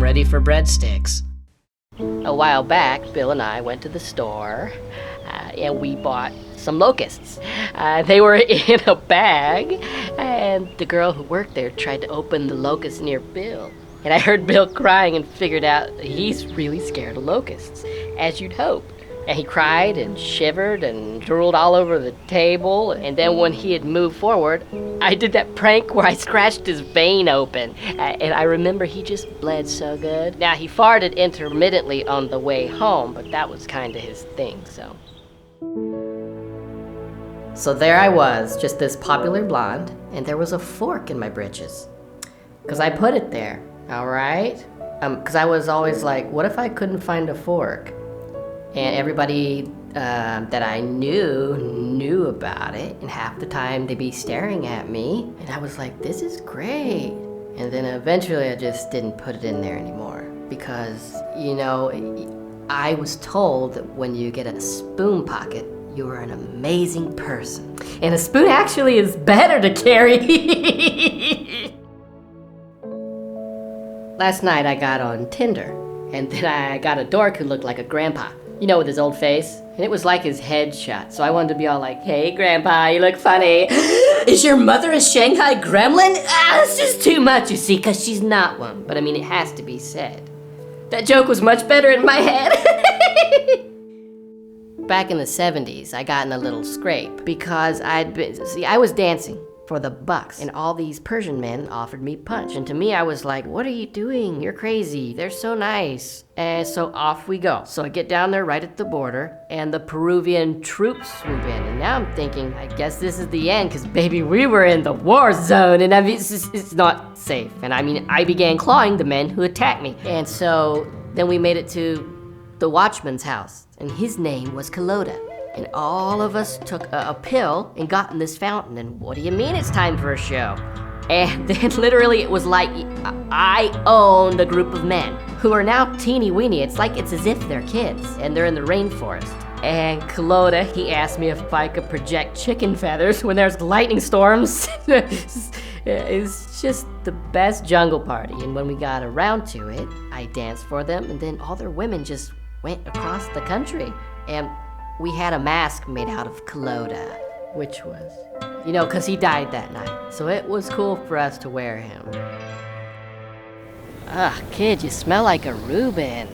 ready for breadsticks. A while back, Bill and I went to the store, and we bought some locusts. They were in a bag, and the girl who worked there tried to open the locust near Bill. And I heard Bill crying and figured out he's really scared of locusts, as you'd hope. And he cried and shivered and drooled all over the table. And then when he had moved forward, I did that prank where I scratched his vein open. And I remember he just bled so good. Now, he farted intermittently on the way home, but that was kind of his thing, so. So there I was, just this popular blonde, and there was a fork in my britches. 'Cause I put it there, all right? 'Cause I was always like, what if I couldn't find a fork? And everybody that I knew about it, and half the time they'd be staring at me, and I was like, this is great. And then eventually I just didn't put it in there anymore because, you know, I was told that when you get a spoon pocket, you are an amazing person. And a spoon actually is better to carry. Last night I got on Tinder, and then I got a dork who looked like a grandpa. You know, with his old face. And it was like his headshot. So I wanted to be all like, hey, Grandpa, you look funny. Is your mother a Shanghai gremlin? That's just too much, you see, because she's not one. But I mean, it has to be said. That joke was much better in my head. Back in the 70s, I got in a little scrape because I was dancing for the bucks, and all these Persian men offered me punch. And to me, I was like, what are you doing? You're crazy. They're so nice. And so off we go. So I get down there right at the border, and the Peruvian troops swoop in. And now I'm thinking, I guess this is the end, because baby, we were in the war zone, and I mean, it's not safe. And I mean, I began clawing the men who attacked me. And so then we made it to the watchman's house, and his name was Kalota. And all of us took a pill and got in this fountain. And what do you mean it's time for a show? And then literally it was like I owned a group of men who are now teeny weeny. It's as if they're kids and they're in the rainforest. And Kalota, he asked me if I could project chicken feathers when there's lightning storms. It's just the best jungle party. And when we got around to it, I danced for them, and then all their women just went across the country. And we had a mask made out of Kalota, which was, you know, because he died that night. So it was cool for us to wear him. Kid, you smell like a Reuben.